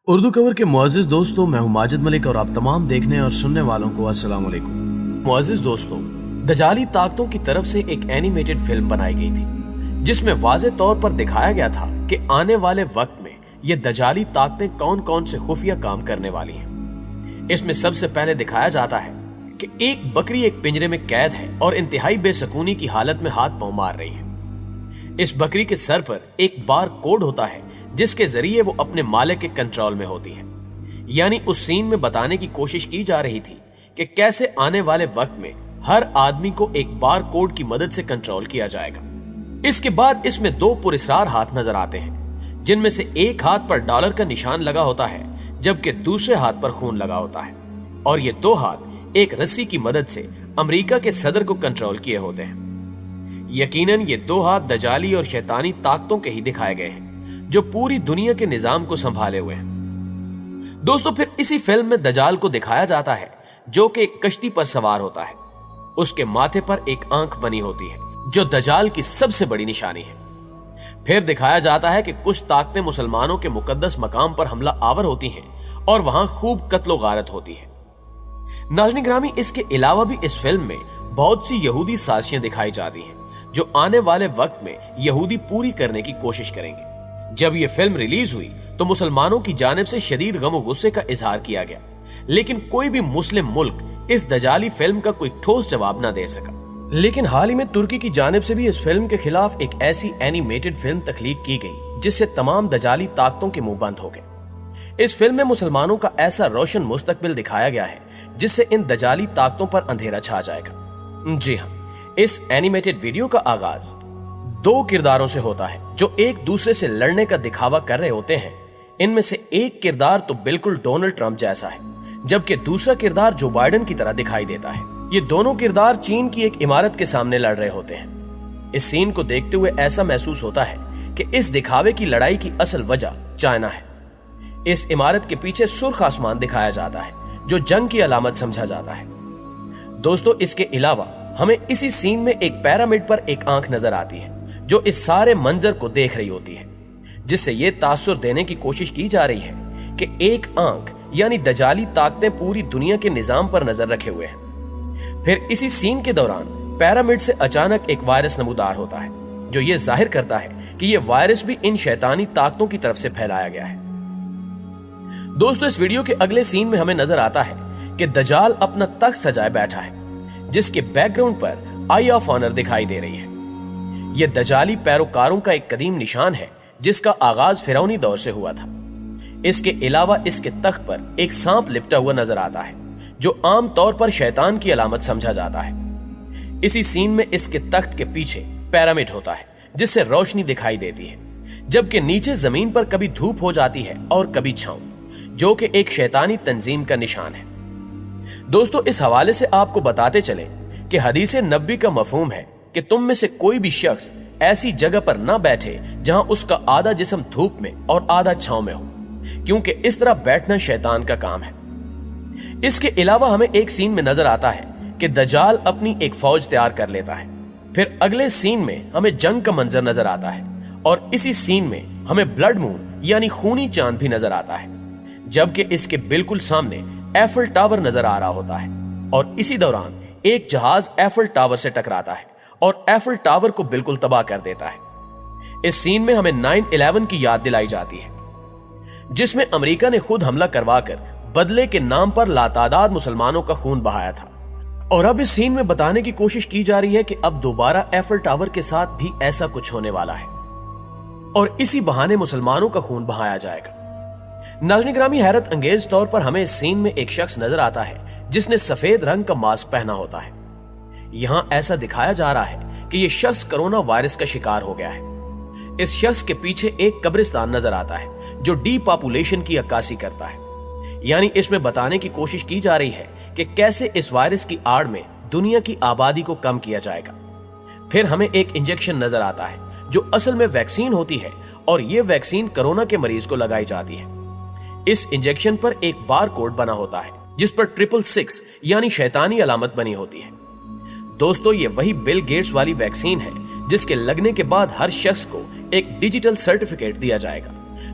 اردو کور کے معزز دوستوں، میں ہوں ماجد ملک اور آپ تمام دیکھنے اور سننے والوں کو السلام علیکم۔ معزز دوستوں، دجالی طاقتوں کی طرف سے ایک اینیمیٹڈ فلم بنائی گئی تھی جس میں واضح طور پر دکھایا گیا تھا کہ آنے والے وقت میں یہ دجالی طاقتیں کون کون سے خفیہ کام کرنے والی ہیں۔ اس میں سب سے پہلے دکھایا جاتا ہے کہ ایک بکری ایک پنجرے میں قید ہے اور انتہائی بے سکونی کی حالت میں ہاتھ پاؤں مار رہی ہے۔ اس بکری کے سر پر ایک بار کوڈ ہوتا ہے جس کے ذریعے وہ اپنے مالک کے کنٹرول میں ہوتی ہے۔ یعنی اس سین میں بتانے کی کوشش کی جا رہی تھی کہ کیسے آنے والے وقت میں ہر آدمی کو ایک بار کوڈ کی مدد سے کنٹرول کیا جائے گا۔ اس کے بعد اس میں دو پراسرار ہاتھ نظر آتے ہیں جن میں سے ایک ہاتھ پر ڈالر کا نشان لگا ہوتا ہے جبکہ دوسرے ہاتھ پر خون لگا ہوتا ہے، اور یہ دو ہاتھ ایک رسی کی مدد سے امریکہ کے صدر کو کنٹرول کیے ہوتے ہیں۔ یقیناً یہ دو ہاتھ دجالی اور شیطانی طاقتوں کے ہی دکھائے گئے ہیں جو پوری دنیا کے نظام کو سنبھالے ہوئے ہیں۔ دوستو، پھر اسی فلم میں دجال کو دکھایا جاتا ہے جو کہ ایک کشتی پر سوار ہوتا ہے۔ اس کے ماتھے پر ایک آنکھ بنی ہوتی ہے جو دجال کی سب سے بڑی نشانی ہے۔ پھر دکھایا جاتا ہے کہ کچھ طاقتیں مسلمانوں کے مقدس مقام پر حملہ آور ہوتی ہیں اور وہاں خوب قتل و غارت ہوتی ہے۔ ناظرین گرامی، اس کے علاوہ بھی اس فلم میں بہت سی یہودی سازشیں دکھائی جاتی ہیں جو آنے والے وقت میں یہودی پوری کرنے کی کوشش کریں گے۔ جب یہ فلم ریلیز ہوئی تو مسلمانوں کی جانب سے شدید غم و غصے کا اظہار کیا گیا، لیکن کوئی بھی مسلم ملک اس دجالی فلم کا کوئی ٹھوس جواب نہ دے سکا۔ لیکن حال ہی میں ترکی کی جانب سے بھی اس فلم کے خلاف ایک ایسی اینیمیٹڈ فلم تخلیق کی گئی جس سے تمام دجالی طاقتوں کے منہ بند ہو گئے۔ اس فلم میں مسلمانوں کا ایسا روشن مستقبل دکھایا گیا ہے جس سے ان دجالی طاقتوں پر اندھیرا چھا جائے گا۔ جی ہاں، اس اینیمیٹڈ ویڈیو کا آغاز دو کرداروں سے ہوتا ہے جو ایک دوسرے سے لڑنے کا دکھاوا کر رہے ہوتے ہیں۔ ان میں سے ایک کردار تو بالکل ڈونلڈ ٹرمپ جیسا ہے جبکہ دوسرا کردار جو بائیڈن کی طرح دکھائی دیتا ہے۔ یہ دونوں کردار چین کی ایک عمارت کے سامنے لڑ رہے ہوتے ہیں۔ اس سین کو دیکھتے ہوئے ایسا محسوس ہوتا ہے کہ اس دکھاوے کی لڑائی کی اصل وجہ چائنا ہے۔ اس عمارت کے پیچھے سرخ آسمان دکھایا جاتا ہے جو جنگ کی علامت سمجھا جاتا ہے۔ دوستو، اس کے علاوہ ہمیں اسی سین میں ایک پیرامڈ پر ایک آنکھ نظر آتی ہے جو اس سارے منظر کو دیکھ رہی ہوتی ہے، جس سے یہ تاثر دینے کی کوشش کی جا رہی ہے کہ ایک آنکھ یعنی دجالی طاقتیں پوری دنیا کے نظام پر نظر رکھے ہوئے ہیں۔ پھر اسی سین کے دوران پیرامڈ سے اچانک ایک وائرس نمودار ہوتا ہے جو یہ ظاہر کرتا ہے کہ یہ وائرس بھی ان شیطانی طاقتوں کی طرف سے پھیلایا گیا ہے۔ دوستو، اس ویڈیو کے اگلے سین میں ہمیں نظر آتا ہے کہ دجال اپنا تخت سجائے بیٹھا ہے جس کے back ground per I of honour دکھائی دے رہی ہے۔ یہ دجالی پیروکاروں کا ایک قدیم نشان ہے جس کا آغاز فرعونی دور سے ہوا تھا۔ اس کے علاوہ اس کے تخت پر ایک سانپ لپٹا ہوا نظر آتا ہے جو عام طور پر شیطان کی علامت سمجھا جاتا ہے۔ اسی سین میں اس کے تخت کے پیچھے پیرامڈ ہوتا ہے جس سے روشنی دکھائی دیتی ہے، جبکہ نیچے زمین پر کبھی دھوپ ہو جاتی ہے اور کبھی چھاؤں، جو کہ ایک شیطانی تنظیم کا نشان ہے۔ دوستو، اس حوالے سے آپ کو بتاتے چلیں کہ حدیث نبوی کا مفہوم ہے کہ تم میں سے کوئی بھی شخص ایسی جگہ پر نہ بیٹھے جہاں اس کا آدھا جسم دھوپ میں اور آدھا چھاؤں میں ہو، کیونکہ اس طرح بیٹھنا شیطان کا کام ہے۔ اس کے علاوہ ہمیں ایک سین میں نظر آتا ہے کہ دجال اپنی ایک فوج تیار کر لیتا ہے۔ پھر اگلے سین میں ہمیں جنگ کا منظر نظر آتا ہے اور اسی سین میں ہمیں بلڈ مون یعنی خونی چاند بھی نظر آتا ہے، جبکہ اس کے بالکل سامنے ایفل ٹاور نظر آ رہا ہوتا ہے، اور اسی دوران ایک جہاز ایفل ٹاور سے ٹکراتا ہے اور ایفل ٹاور کو بالکل تباہ کر دیتا ہے۔ اس سین میں ہمیں 9/11 کی یاد دلائی جاتی ہے جس میں امریکہ نے خود حملہ کروا کر بدلے کے نام پر لاتعداد مسلمانوں کا خون بہایا تھا، اور اب اس سین میں بتانے کی کوشش کی جا رہی ہے کہ اب دوبارہ ایفل ٹاور کے ساتھ بھی ایسا کچھ ہونے والا ہے اور اسی بہانے مسلمانوں کا خون بہایا جائے گا۔ ناظرین گرامی، حیرت انگیز طور پر ہمیں اس سین میں ایک شخص نظر آتا ہے جس نے سفید رنگ کا ماسک پہنا ہوتا ہے۔ یہاں ایسا دکھایا جا رہا ہے کہ یہ شخص کرونا وائرس کا شکار ہو گیا ہے۔ اس شخص کے پیچھے ایک قبرستان نظر آتا ہے جو ڈی پاپولیشن کی عکاسی کرتا ہے، یعنی اس میں بتانے کی کوشش کی جا رہی ہے کہ کیسے اس وائرس کی آڑ میں دنیا کی آبادی کو کم کیا جائے گا۔ پھر ہمیں ایک انجیکشن نظر آتا ہے جو اصل میں ویکسین ہوتی ہے، اور یہ ویکسین کرونا کے مریض کو لگائی جاتی ہے۔ اس انجیکشن پر ایک بار کوڈ بنا ہوتا ہے جس پر 666 یعنی شیطانی علامت بنی ہوتی ہے۔ دوستو، یہ وہی بل گیٹس والی ویکسین ہے جس کے لگنے کے بعد ہر شخص کو ایک ڈیجیٹل سرٹیفکیٹ دیا جائے گا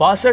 62,